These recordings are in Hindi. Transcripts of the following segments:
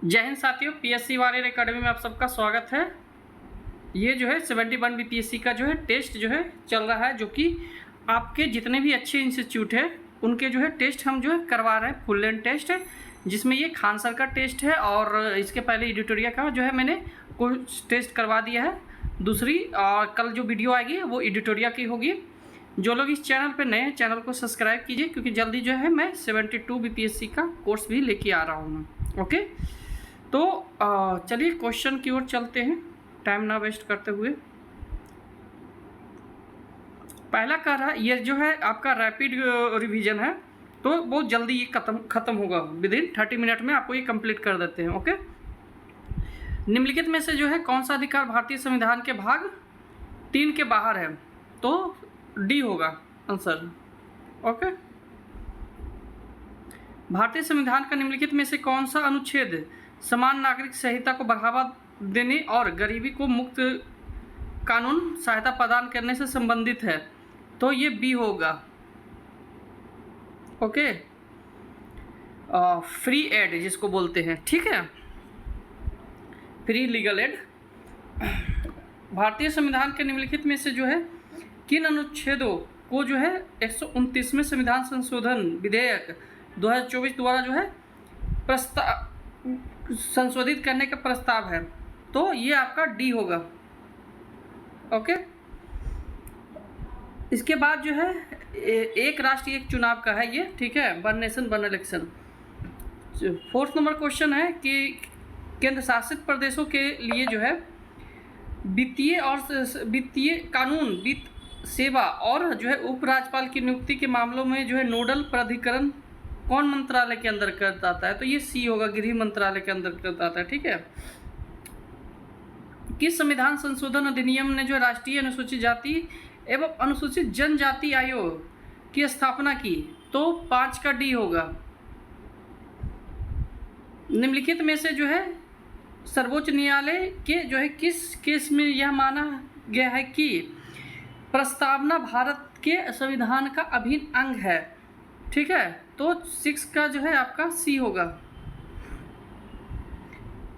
जय हिंद साथियों, पीएससी वॉरियर एकेडमी में आप सबका स्वागत है। ये जो है 71 बीपीएससी का जो है टेस्ट जो है चल रहा है, जो कि आपके जितने भी अच्छे इंस्टीट्यूट है उनके जो है टेस्ट हम जो है करवा रहे हैं। फुल लेंथ टेस्ट है जिसमें ये खान सर का टेस्ट है और इसके पहले एडिटोरिया का जो है मैंने कुछ टेस्ट करवा दिया है। दूसरी और कल जो वीडियो आएगी वो एडिटोरिया की होगी। जो लोग इस चैनल पे नए हैं चैनल को सब्सक्राइब कीजिए, क्योंकि जल्दी जो है मैं 72 बीपीएससी का कोर्स भी लेके आ रहा हूँ। ओके, तो चलिए क्वेश्चन की ओर चलते हैं टाइम ना वेस्ट करते हुए। पहला कह रहा है, ये जो है आपका रैपिड रिवीजन है, तो बहुत जल्दी ये खत्म होगा। विद इन 30 मिनट में आपको ये कंप्लीट कर देते हैं। ओके, निम्नलिखित में से जो है कौन सा अधिकार भारतीय संविधान के भाग 3 के बाहर है? तो डी होगा आंसर। ओके, भारतीय संविधान का निम्नलिखित में से कौन सा अनुच्छेद समान नागरिक संहिता को बढ़ावा देने और गरीबी को मुक्त कानून सहायता प्रदान करने से संबंधित है? तो ये बी होगा। ओके, फ्री एड जिसको बोलते हैं, ठीक है, फ्री लीगल एड। भारतीय संविधान के निम्नलिखित में से जो है किन अनुच्छेदों को जो है 129वें संविधान संशोधन विधेयक 2024 द्वारा जो है संशोधित करने का प्रस्ताव है? तो ये आपका डी होगा। ओके, इसके बाद जो है एक राष्ट्र एक चुनाव का है ये, ठीक है, one nation one election. 4th number question है कि केंद्र शासित प्रदेशों के लिए जो है वित्तीय कानून, वित्त सेवा और जो है उपराज्यपाल की नियुक्ति के मामलों में जो है नोडल प्राधिकरण कौन मंत्रालय के अंतर्गत आता है? तो ये सी होगा, गृह मंत्रालय के अंतर्गत आता है, ठीक है। किस संविधान संशोधन अधिनियम ने जो राष्ट्रीय अनुसूचित जाति एवं अनुसूचित जनजाति आयोग की स्थापना की? तो 5 का डी होगा। निम्नलिखित में से जो है सर्वोच्च न्यायालय के जो है किस केस में यह माना गया है कि प्रस्तावना भारत के संविधान का अभिन्न अंग है? ठीक है, तो 6 का जो है आपका सी होगा।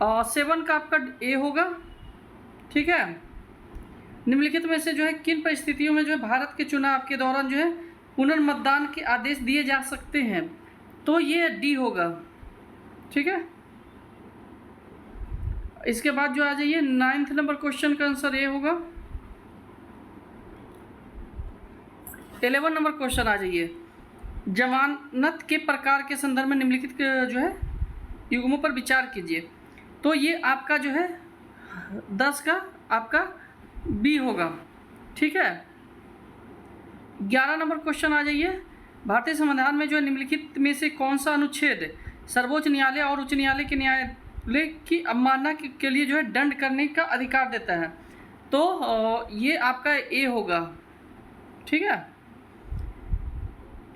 और 7 का आपका ए होगा, ठीक है। निम्नलिखित में से जो है किन परिस्थितियों में जो है भारत के चुनाव के दौरान जो है पुनर्मतदान के आदेश दिए जा सकते हैं? तो ये डी होगा, ठीक है। इसके बाद जो आ जाइए 9th नंबर क्वेश्चन का आंसर ए होगा। 11 नंबर क्वेश्चन आ जाइए, जमानत के प्रकार के संदर्भ में निम्नलिखित जो है युग्मों पर विचार कीजिए। तो ये आपका जो है 10 का आपका बी होगा, ठीक है। 11 नंबर क्वेश्चन आ जाइए, भारतीय संविधान में जो है निम्नलिखित में से कौन सा अनुच्छेद सर्वोच्च न्यायालय और उच्च न्यायालय के न्यायालय की अवमानना के लिए जो है दंड करने का अधिकार देता है? तो ये आपका ए होगा, ठीक है।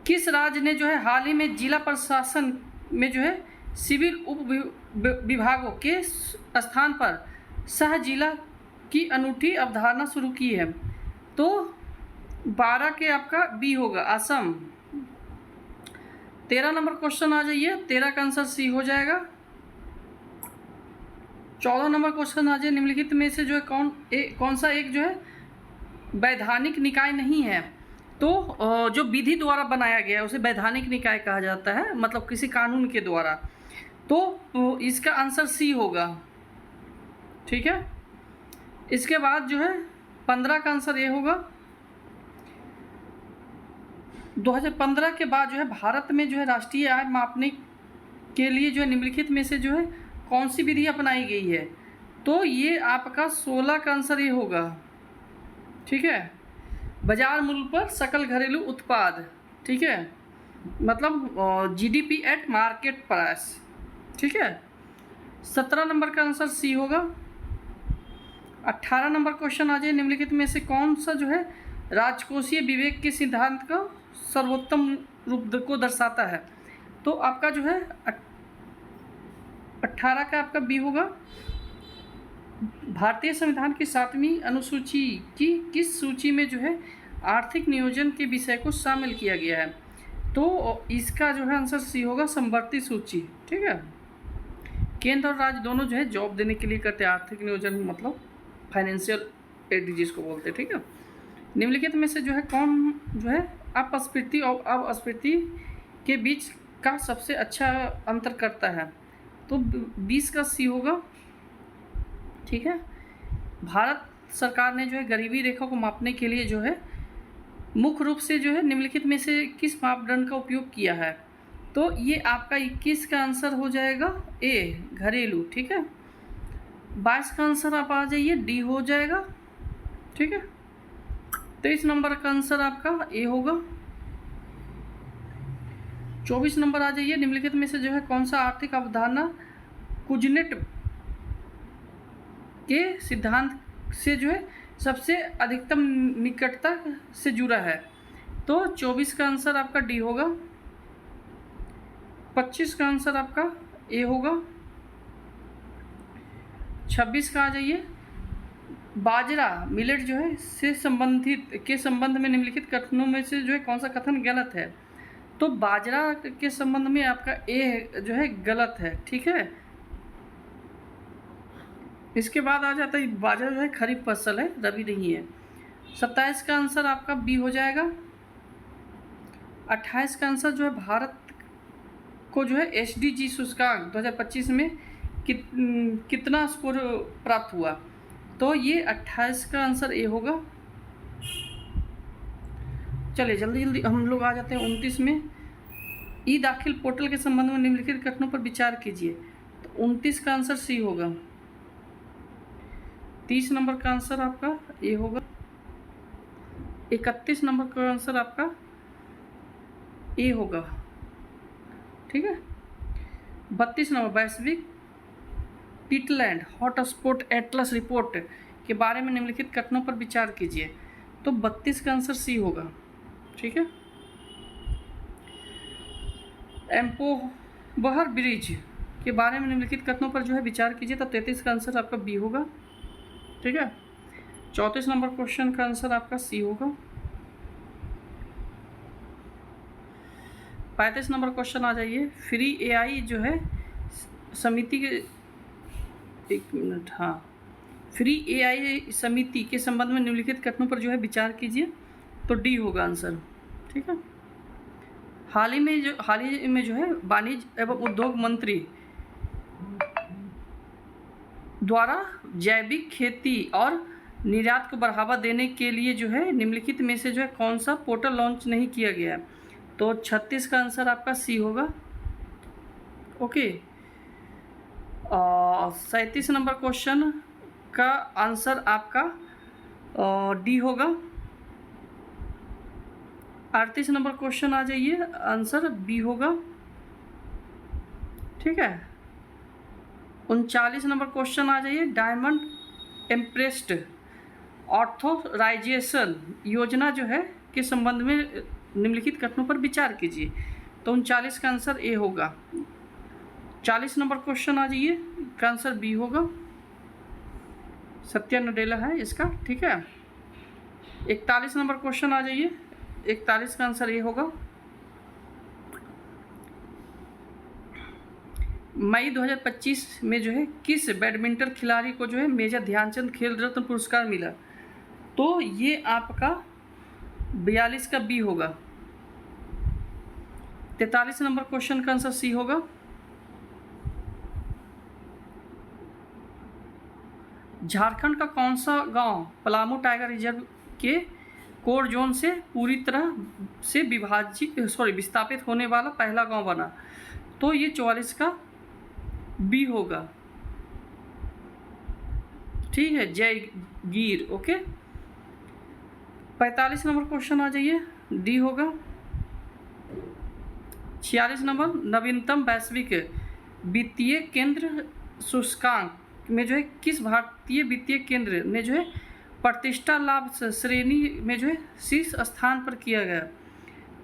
किस राज्य ने जो है हाल ही में जिला प्रशासन में जो है सिविल उप विभागों के स्थान पर सह जिला की अनूठी अवधारणा शुरू की है? तो 12 के आपका बी होगा, असम। 13 नंबर क्वेश्चन आ जाइए, 13 का आंसर सी हो जाएगा। 14 नंबर क्वेश्चन आ जाइए, निम्नलिखित में से जो है कौन सा एक जो है वैधानिक निकाय नहीं है? तो जो विधि द्वारा बनाया गया है उसे वैधानिक निकाय कहा जाता है, मतलब किसी कानून के द्वारा। तो इसका आंसर सी होगा, ठीक है। इसके बाद जो है 15 का आंसर ये होगा। 2015 के बाद जो है भारत में जो है राष्ट्रीय आय मापने के लिए जो है निम्नलिखित में से जो है कौन सी विधि अपनाई गई है? तो ये आपका 16 का आंसर ये होगा, ठीक है। बाजार मूल्य पर सकल घरेलू उत्पाद, ठीक है, मतलब जीडीपी एट मार्केट प्राइस, ठीक है। 17 नंबर का आंसर सी होगा। 18 नंबर क्वेश्चन आ जाए, निम्नलिखित में से कौन सा जो है राजकोषीय विवेक के सिद्धांत का सर्वोत्तम रूप को दर्शाता है? तो आपका जो है 18 का आपका बी होगा। भारतीय संविधान की 7वीं अनुसूची की किस सूची में जो है आर्थिक नियोजन के विषय को शामिल किया गया है? तो इसका जो है आंसर सी होगा, समवर्ती सूची, ठीक है। केंद्र और राज्य दोनों जो है जॉब देने के लिए करते हैं, आर्थिक नियोजन मतलब फाइनेंशियल एड जिसको बोलते हैं, ठीक है। निम्नलिखित में से जो है कौन जो है अपस्फीति और अपस्फीति के बीच का सबसे अच्छा अंतर करता है? तो 20 का सी होगा, ठीक है। भारत सरकार ने जो है गरीबी रेखा को मापने के लिए जो है मुख्य रूप से जो है निम्नलिखित में से किस मापदंड का उपयोग किया है? तो ये आपका 21 का आंसर हो जाएगा ए, घरेलू, ठीक है। 22 का आंसर आप आ जाइए, डी हो जाएगा, ठीक है। 23 नंबर का आंसर आपका ए होगा। 24 नंबर आ जाइए, निम्नलिखित में से जो है कौन सा आर्थिक अवधारणा कुजनेट के सिद्धांत से जो है सबसे अधिकतम निकटता से जुड़ा है? तो 24 का आंसर आपका डी होगा। 25 का आंसर आपका ए होगा। 26 का आ जाइए, बाजरा मिलेट जो है से संबंधित के संबंध में निम्नलिखित कथनों में से जो है कौन सा कथन गलत है? तो बाजरा के संबंध में आपका ए जो है गलत है, ठीक है। इसके बाद आ जाता है बाजरा जो है खरीफ फसल है, रबी नहीं है। 27 का आंसर आपका बी हो जाएगा। 28 का आंसर जो है भारत को जो है SDG सूचकांक 2025 में कितना स्कोर प्राप्त हुआ? तो ये 28 का आंसर ए होगा। चलिए जल्दी जल्दी हम लोग आ जाते हैं 29 में। ई दाखिल पोर्टल के संबंध में निम्नलिखित कथनों पर विचार कीजिए। तो 29 का आंसर सी होगा। 30 नंबर का आंसर आपका ए होगा। 31 नंबर का आंसर आपका ए होगा, ठीक है। 32 नंबर वैश्विक पीटलैंड हॉटस्पॉट एटलस रिपोर्ट के बारे में निम्नलिखित कथनों पर विचार कीजिए। तो 32 का आंसर सी होगा, ठीक है। एम्पोबहर ब्रिज के बारे में निम्नलिखित कथनों पर जो है विचार कीजिए। तो 33 का आंसर आपका बी होगा, ठीक है। 34 नंबर क्वेश्चन का आंसर आपका सी होगा। 35 नंबर क्वेश्चन आ जाइए, फ्री AI जो है समिति के, एक मिनट, हाँ, फ्री AI समिति के संबंध में निम्नलिखित कथनों पर जो है विचार कीजिए। तो डी होगा आंसर, ठीक है। हाल ही में जो है वाणिज्य एवं उद्योग मंत्री द्वारा जैविक खेती और निर्यात को बढ़ावा देने के लिए जो है निम्नलिखित में से जो है कौन सा पोर्टल लॉन्च नहीं किया गया? तो 36 का आंसर आपका सी होगा, ओके। 37 नंबर क्वेश्चन का आंसर आपका डी होगा। 38 नंबर क्वेश्चन आ जाइए, आंसर बी होगा, ठीक है। 39 नंबर क्वेश्चन आ जाइए, डायमंड इम्प्रेस्ड ऑथोराइजेशन योजना जो है के संबंध में निम्नलिखित कथनों पर विचार कीजिए। तो 39 का आंसर ए होगा। 40 नंबर क्वेश्चन आ जाइए, का आंसर बी होगा, सत्या नडेला है इसका, ठीक है। 41 नंबर क्वेश्चन आ जाइए, 41 का आंसर ए होगा। मई 2025 में जो है किस बैडमिंटन खिलाड़ी को जो है मेजर ध्यानचंद खेल रत्न पुरस्कार मिला? तो ये आपका 42 का बी होगा। 43 नंबर क्वेश्चन का आंसर सी होगा। झारखंड का कौन सा गांव पलामू टाइगर रिजर्व के कोर जोन से पूरी तरह से विस्थापित होने वाला पहला गांव बना? तो ये 44 का बी होगा, ठीक है, जयगीर, ओके। 45 नंबर क्वेश्चन आ जाइए, डी होगा। 46 नंबर, नवीनतम वैश्विक वित्तीय केंद्र सूचकांक में जो है किस भारतीय वित्तीय केंद्र ने जो है प्रतिष्ठा लाभ श्रेणी में जो है शीर्ष स्थान पर किया गया?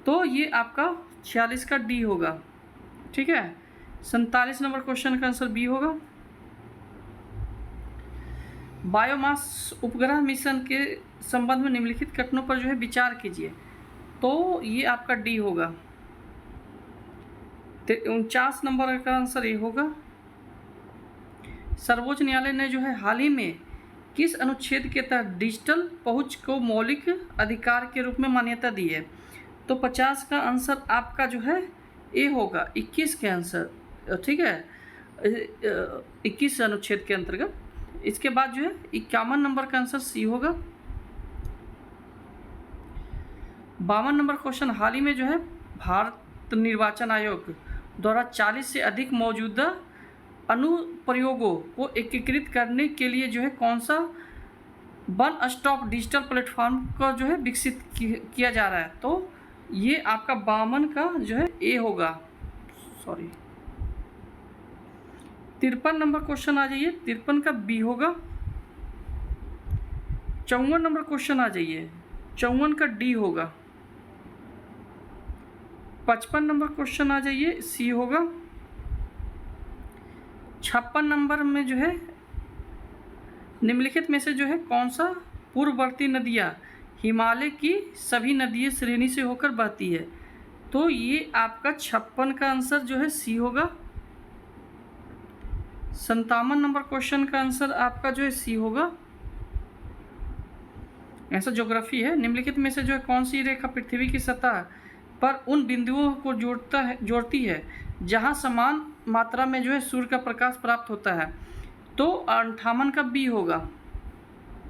तो ये आपका 46 का डी होगा, ठीक है। 47 नंबर क्वेश्चन का आंसर बी होगा। बायोमास उपग्रह मिशन के संबंध में निम्नलिखित कथनों पर जो है विचार कीजिए। तो ये आपका डी होगा। 49 नंबर का आंसर ए होगा। सर्वोच्च न्यायालय ने जो है हाल ही में किस अनुच्छेद के तहत डिजिटल पहुंच को मौलिक अधिकार के रूप में मान्यता दी है? तो 50 का आंसर आपका जो है ए होगा, 21 के आंसर, ठीक है, 21 अनुच्छेद के अंतर्गत। इसके बाद जो है 51 नंबर का आंसर सी होगा। 52 नंबर क्वेश्चन, हाल ही में जो है भारत निर्वाचन आयोग द्वारा 40 से अधिक मौजूदा अनुप्रयोगों को एकीकृत करने के लिए जो है कौन सा वन स्टॉप डिजिटल प्लेटफॉर्म का जो है विकसित किया जा रहा है? तो ये आपका 52 का जो है ए होगा, सॉरी। 53 नंबर क्वेश्चन आ जाइए, 53 का बी होगा। 54 नंबर क्वेश्चन आ जाइए, 54 का डी होगा। 55 नंबर क्वेश्चन आ जाइए, सी होगा। 56 नंबर में जो है निम्नलिखित में से जो है कौन सा पूर्ववर्ती नदियाँ हिमालय की सभी नदीय श्रेणी से होकर बहती है? तो ये आपका 56 का आंसर जो है सी होगा। 57 नंबर क्वेश्चन का आंसर आपका जो है सी होगा। ऐसा ज्योग्राफी है, निम्नलिखित में से जो है कौन सी रेखा पृथ्वी की सतह पर उन बिंदुओं को जोड़ती है जहां समान मात्रा में जो है सूर्य का प्रकाश प्राप्त होता है? तो 58 का बी होगा,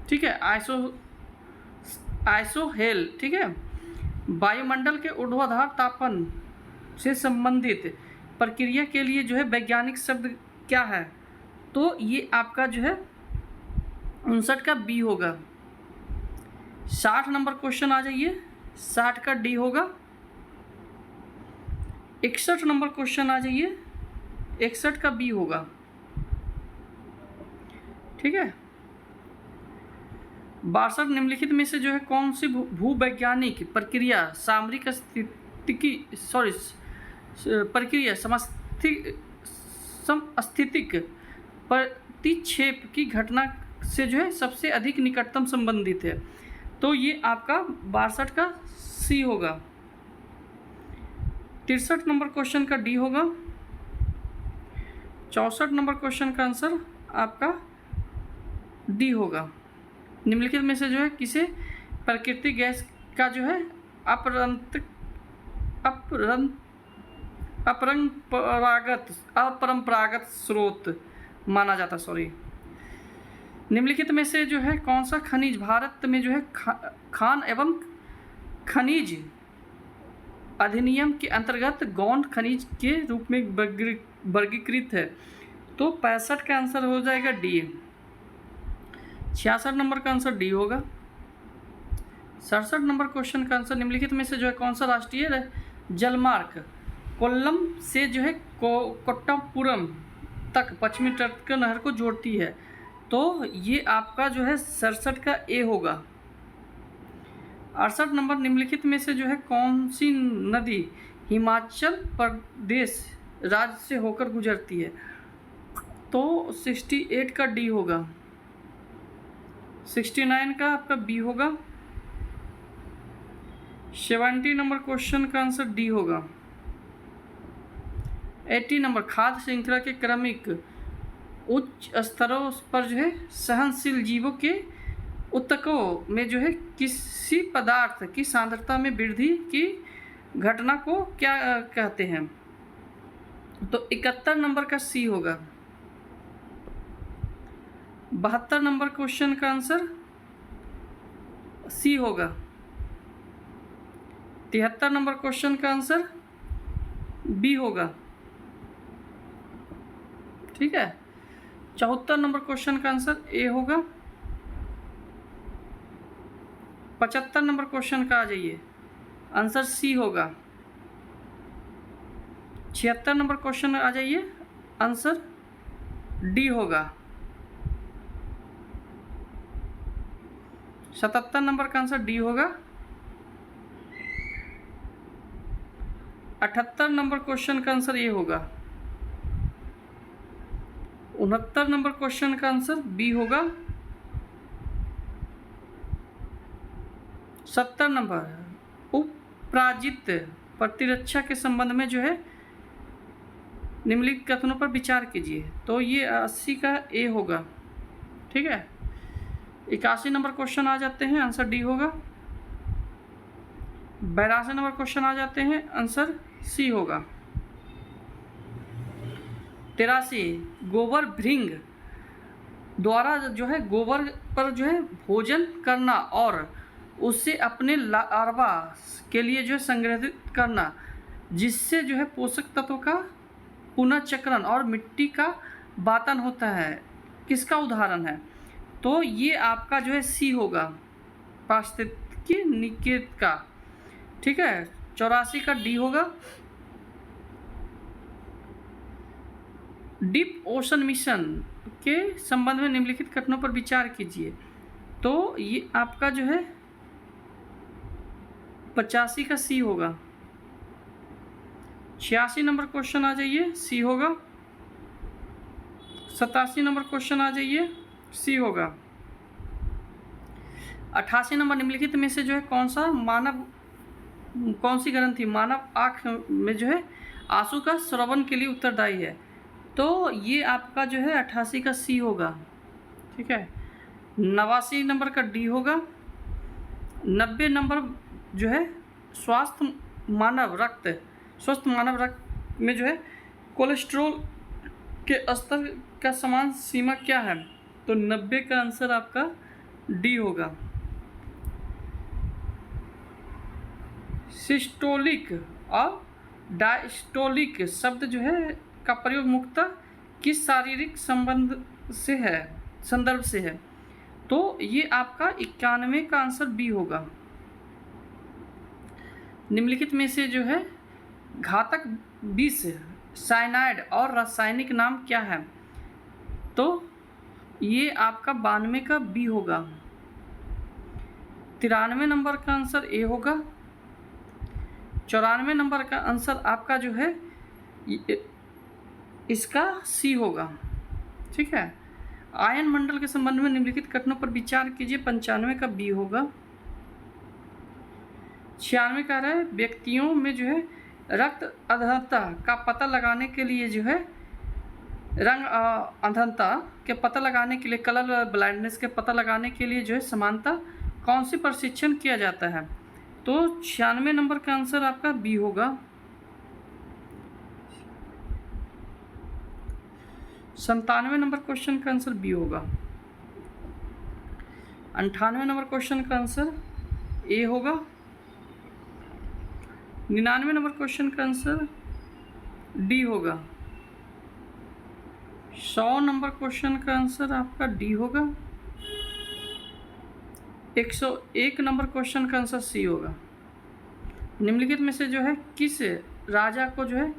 ठीक है, आइसोहेल, ठीक है। वायुमंडल के ऊर्ध्वाधर तापन से संबंधित प्रक्रिया के लिए जो है वैज्ञानिक शब्द क्या है? तो ये आपका जो है 59 का बी होगा। 60 नंबर क्वेश्चन आ जाइए, 60 का डी होगा। 61 नंबर क्वेश्चन आ जाइए, 61 का बी होगा, ठीक है। 62 निम्नलिखित में से जो है कौन सी भूवैज्ञानिक प्रक्रिया सामरिक स्थितिकी प्रक्रिया समस्थितिक प्रतिक्षेप की घटना से जो है सबसे अधिक निकटतम संबंधित है? तो ये आपका 62 का सी होगा। 63 नंबर क्वेश्चन का डी होगा। 64 नंबर क्वेश्चन का आंसर आपका डी होगा। निम्नलिखित में से जो है किसे प्राकृतिक गैस का जो है अपरंपरागत स्रोत माना जाता, सॉरी। निम्नलिखित में से जो है कौन सा खनिज भारत में जो है खान एवं खनिज अधिनियम के अंतर्गत गौण खनिज के रूप में वर्गीकृत है? तो 65 का आंसर हो जाएगा डी। 66 नंबर का आंसर डी होगा। 67 नंबर क्वेश्चन का आंसर, निम्नलिखित में से जो है कौन सा राष्ट्रीय जलमार्ग कोल्लम से जो है कोट्टापुरम तक पश्चिमी तट के नहर को जोड़ती है? तो ये आपका जो है 67 का ए होगा। 68 नंबर, निम्नलिखित में से जो है कौन सी नदी हिमाचल प्रदेश राज्य से होकर गुजरती है? तो 68 का डी होगा। 69 का आपका बी होगा। 70 नंबर क्वेश्चन का आंसर डी होगा। 80 नंबर, खाद्य श्रृंखला के क्रमिक उच्च स्तरों पर जो है सहनशील जीवों के ऊतकों में जो है किसी पदार्थ की सांद्रता में वृद्धि की घटना को क्या कहते हैं? तो 71 नंबर का सी होगा। 72 नंबर क्वेश्चन का आंसर सी होगा। 73 नंबर क्वेश्चन का आंसर बी होगा, ठीक है। 74 नंबर क्वेश्चन का आंसर ए होगा। 75 नंबर क्वेश्चन का आ जाइए, आंसर सी होगा। 76 नंबर क्वेश्चन आ जाइए, आंसर डी होगा। 77 नंबर का आंसर डी होगा। 78 नंबर क्वेश्चन का आंसर ए होगा। 69 नंबर क्वेश्चन का आंसर बी होगा। 70 नंबर, उपराजित प्रतिरक्षा के संबंध में जो है निम्नलिखित कथनों पर विचार कीजिए। तो ये 80 का ए होगा, ठीक है। 81 नंबर क्वेश्चन आ जाते हैं, आंसर डी होगा। 82 नंबर क्वेश्चन आ जाते हैं, आंसर सी होगा। 83 गोबर भृंग द्वारा जो है गोबर पर जो है भोजन करना और उससे अपने लार्वा के लिए जो है संग्रहित करना, जिससे जो है पोषक तत्वों का पुनर्चक्रण और मिट्टी का बातन होता है, किसका उदाहरण है? तो ये आपका जो है सी होगा, पारिस्थितिकी निकेत का, ठीक है। 84 का डी होगा। डीप ओशन मिशन के संबंध में निम्नलिखित कथनों पर विचार कीजिए। तो ये आपका जो है 85 का सी होगा। 86 नंबर क्वेश्चन आ जाइए, सी होगा। 87 नंबर क्वेश्चन आ जाइए, सी होगा। 88 नंबर निम्नलिखित में से जो है कौन सी ग्रंथि मानव आँख में जो है आंसू का श्रवण के लिए उत्तरदायी है? तो ये आपका जो है 88 का सी होगा, ठीक है। 89 नंबर का डी होगा। 90 नंबर जो है स्वस्थ मानव रक्त में जो है कोलेस्ट्रॉल के स्तर का समान सीमा क्या है? तो 90 का आंसर आपका डी होगा। सिस्टोलिक और डायस्टोलिक शब्द जो है का प्रयोग मुख्यतः किस शारीरिक संदर्भ से है? तो ये आपका 91 का आंसर बी होगा। निम्नलिखित में से जो है घातक विष साइनाइड और रासायनिक नाम क्या है? तो ये आपका 92 का बी होगा। 93 नंबर का आंसर ए होगा। 94 नंबर का आंसर आपका जो है इसका सी होगा, ठीक है। आयन मंडल के संबंध में निम्नलिखित कथनों पर विचार कीजिए। 95 का बी होगा। 96 कह रहा है व्यक्तियों में जो है रक्त अंधता का पता लगाने के लिए जो है रंग अंधता के पता लगाने के लिए कलर ब्लाइंडनेस के पता लगाने के लिए जो है समानता कौन सी प्रशिक्षण किया जाता है? तो 96 नंबर का आंसर आपका बी होगा। 97 नंबर क्वेश्चन का आंसर बी होगा। 98 नंबर क्वेश्चन का आंसर ए होगा। 99 नंबर क्वेश्चन का आंसर डी होगा। 100 नंबर क्वेश्चन का आंसर आपका डी होगा। 101 नंबर क्वेश्चन का आंसर सी होगा। निम्नलिखित में से जो है किस राजा को जो है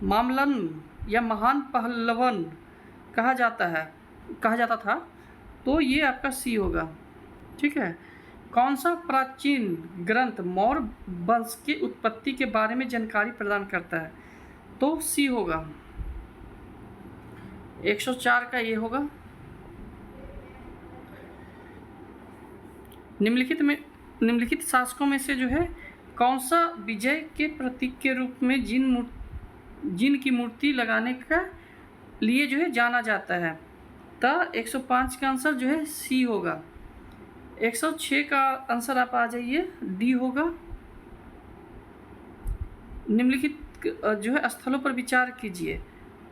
मामलन या महान पहलवान कहा जाता था? तो ये आपका सी होगा, ठीक है। कौन सा प्राचीन ग्रंथ मौर्य वंश की उत्पत्ति के बारे में जानकारी प्रदान करता है? तो सी होगा। 104 का ये होगा। निम्नलिखित शासकों में से जो है कौन सा विजय के प्रतीक के रूप में जिन की मूर्ति लगाने का लिए जो है जाना जाता है? तो 105 का आंसर जो है सी होगा। 106 का आंसर आप आ जाइए, डी होगा। निम्नलिखित जो है स्थलों पर विचार कीजिए।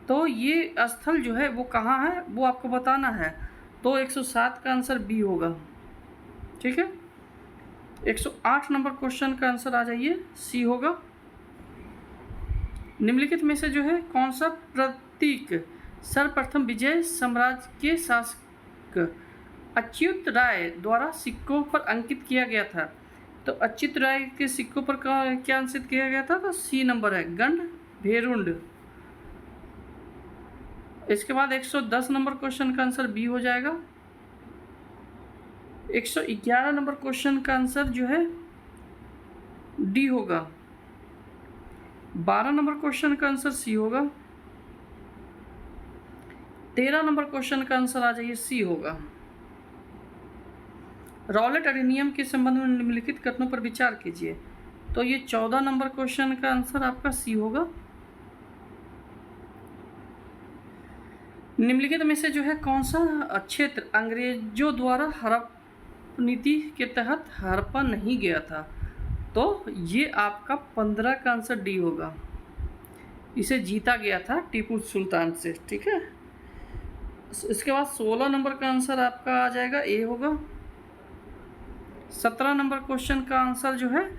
तो ये स्थल जो है वो कहाँ है वो आपको बताना है। तो 107 का आंसर बी होगा, ठीक है। 108 नंबर क्वेश्चन का आंसर आ जाइए, सी होगा। निम्नलिखित में से जो है कौन सा प्रतीक सर्वप्रथम विजय साम्राज्य के शासक अच्युत राय द्वारा सिक्कों पर अंकित किया गया था? तो अच्युत राय के सिक्कों पर क्या अंकित किया गया था? तो सी नंबर है, गंड भेरुंड। इसके बाद 110 नंबर क्वेश्चन का आंसर बी हो जाएगा। 111 नंबर क्वेश्चन का आंसर जो है डी होगा। 12 नंबर क्वेश्चन का आंसर सी होगा। 13 नंबर क्वेश्चन का आंसर आ जाइए, सी होगा। रॉलेट अधिनियम के संबंध में निम्नलिखित कथनों पर विचार कीजिए। तो ये 14 नंबर क्वेश्चन का आंसर आपका सी होगा। निम्नलिखित में से जो है कौन सा क्षेत्र अंग्रेजों द्वारा हड़प नीति के तहत हड़पा नहीं गया था? तो ये आपका 15 का आंसर डी होगा। इसे जीता गया था टीपू सुल्तान से, ठीक है। इसके बाद 16 नंबर का आंसर आपका आ जाएगा, ए होगा। 17 नंबर क्वेश्चन का आंसर जो है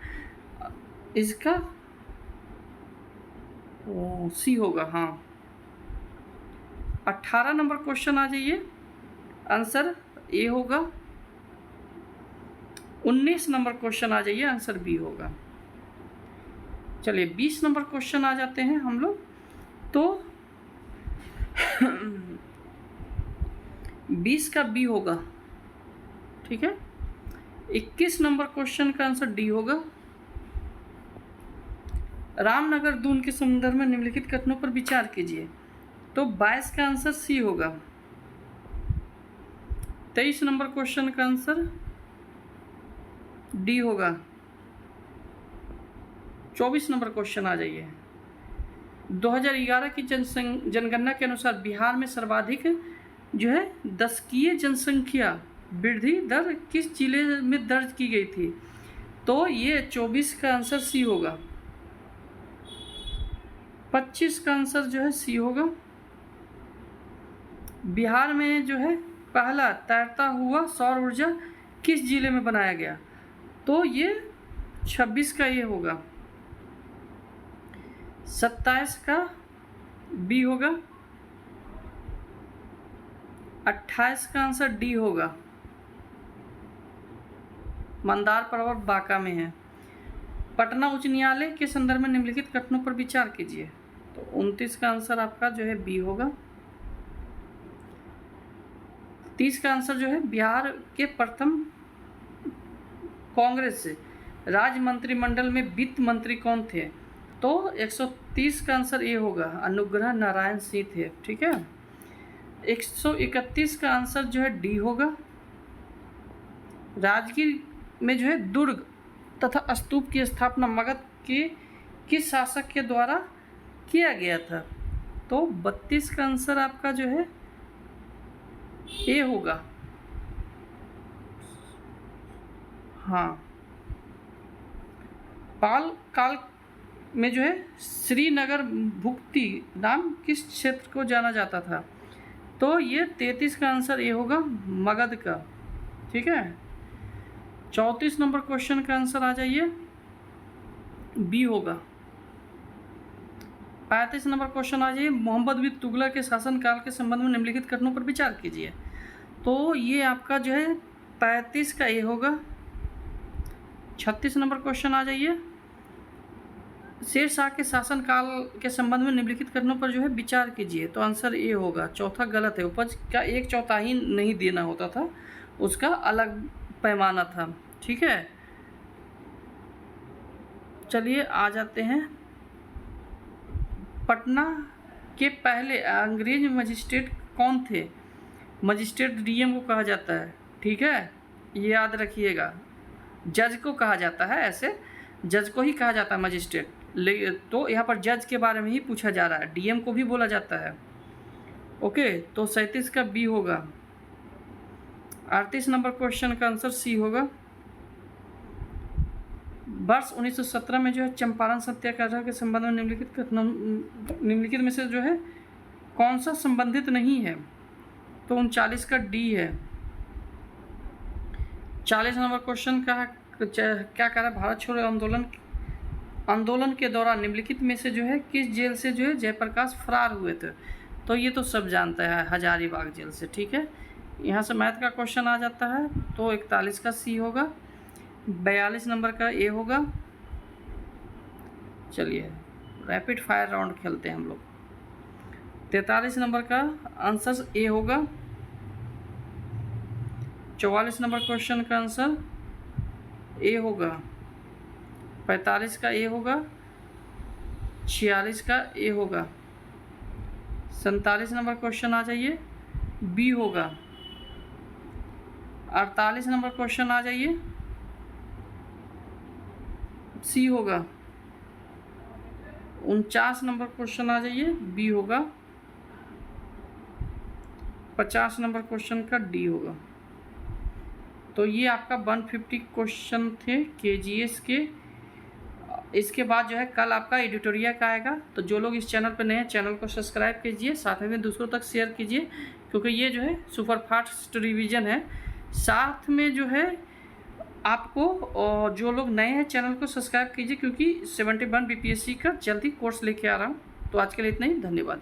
इसका सी होगा, हाँ। 18 नंबर क्वेश्चन आ जाइए, आंसर ए होगा। 19 नंबर क्वेश्चन आ जाइए, आंसर बी होगा। चलिए 20 नंबर क्वेश्चन आ जाते हैं हम लोग। तो 20 का बी होगा, ठीक है। 21 नंबर क्वेश्चन का आंसर डी होगा। रामनगर दून के संदर्भ में निम्नलिखित कथनों पर विचार कीजिए। तो 22 का आंसर सी होगा। 23 नंबर क्वेश्चन का आंसर डी होगा। 24 नंबर क्वेश्चन आ जाइए। 2011 की जनगणना के अनुसार बिहार में सर्वाधिक जो है दशकीय जनसंख्या वृद्धि दर किस जिले में दर्ज की गई थी? तो ये 24 का आंसर सी होगा। 25 का आंसर जो है सी होगा। बिहार में जो है पहला तैरता हुआ सौर ऊर्जा किस जिले में बनाया गया? तो ये 26 का ये होगा। 27 का बी होगा। 28 का आंसर डी होगा। मंदार पर्वत बांका में है। पटना उच्च न्यायालय के संदर्भ में निम्नलिखित कथनों पर विचार कीजिए। तो 29 का आंसर आपका जो है बी होगा। 30 का आंसर जो है बिहार के प्रथम कांग्रेस से राज्य मंत्रिमंडल में वित्त मंत्री कौन थे? तो 130 का आंसर ए होगा, अनुग्रह नारायण सिंह थे, ठीक है। 131 का आंसर जो है डी होगा। राजगीर में जो है दुर्ग तथा स्तूप की स्थापना मगध के किस शासक के द्वारा किया गया था? तो 32 का आंसर आपका जो है ए होगा, हाँ। पाल काल में जो है श्रीनगर भुक्ति नाम किस क्षेत्र को जाना जाता था? तो ये 33 का आंसर ए होगा, मगध का, ठीक है। 34 नंबर क्वेश्चन का आंसर आ जाइए, बी होगा। 35 नंबर क्वेश्चन आ जाइए, मोहम्मद बिन तुगलक के शासनकाल के संबंध में निम्नलिखित कथनों पर विचार कीजिए। तो ये आपका जो है 35 का ए होगा। 36 नंबर क्वेश्चन आ जाइए, शेर शाह के शासनकाल के संबंध में निम्नलिखित कथनों पर जो है विचार कीजिए। तो आंसर ए होगा। चौथा गलत है, उपज का 1/4 नहीं देना होता था, उसका अलग पैमाना था, ठीक है। चलिए आ जाते हैं, पटना के पहले अंग्रेज मजिस्ट्रेट कौन थे? मजिस्ट्रेट डीएम को कहा जाता है, ठीक है, ये याद रखिएगा। जज को कहा जाता है, ऐसे जज को ही कहा जाता है मजिस्ट्रेट, तो यहाँ पर जज के बारे में ही पूछा जा रहा है। डीएम को भी बोला जाता है, ओके। तो 37 का बी होगा। 38 नंबर क्वेश्चन का आंसर सी होगा। वर्ष 1917 में जो है चंपारण सत्याग्रह के संबंध में निम्नलिखित में से जो है कौन सा संबंधित नहीं है? तो 39 का डी है। 40 नंबर क्वेश्चन का क्या कह रहा है? भारत छोड़ो आंदोलन के दौरान निम्नलिखित में से जो है किस जेल से जो है जयप्रकाश फरार हुए थे? तो ये तो सब जानता है, हजारीबाग जेल से, ठीक है। यहाँ से मैथ का क्वेश्चन आ जाता है, तो 41 का सी होगा। 42 नंबर का ए होगा। चलिए रैपिड फायर राउंड खेलते हैं हम लोग। 43 नंबर का आंसर ए होगा। 44 नंबर क्वेश्चन का आंसर ए होगा। 45 का ए होगा। 46 का ए होगा। 47 नंबर क्वेश्चन आ जाइए, बी होगा। 48 नंबर क्वेश्चन आ जाइए, सी होगा। 49 नंबर क्वेश्चन आ जाइए, बी होगा। 50 नंबर क्वेश्चन का डी होगा। तो ये आपका 150 क्वेश्चन थे केजीएस के। इसके बाद जो है कल आपका एडिटोरिया का आएगा। तो जो लोग इस चैनल पर नए हैं, चैनल को सब्सक्राइब कीजिए, साथ में दूसरों तक शेयर कीजिए, क्योंकि ये जो है सुपर फास्ट रिवीजन है। साथ में जो है आपको, और जो लोग नए हैं चैनल को सब्सक्राइब कीजिए, क्योंकि 71 बीपीएससी का जल्दी कोर्स लेके आ रहा हूँ। तो आज के लिए इतना ही, धन्यवाद।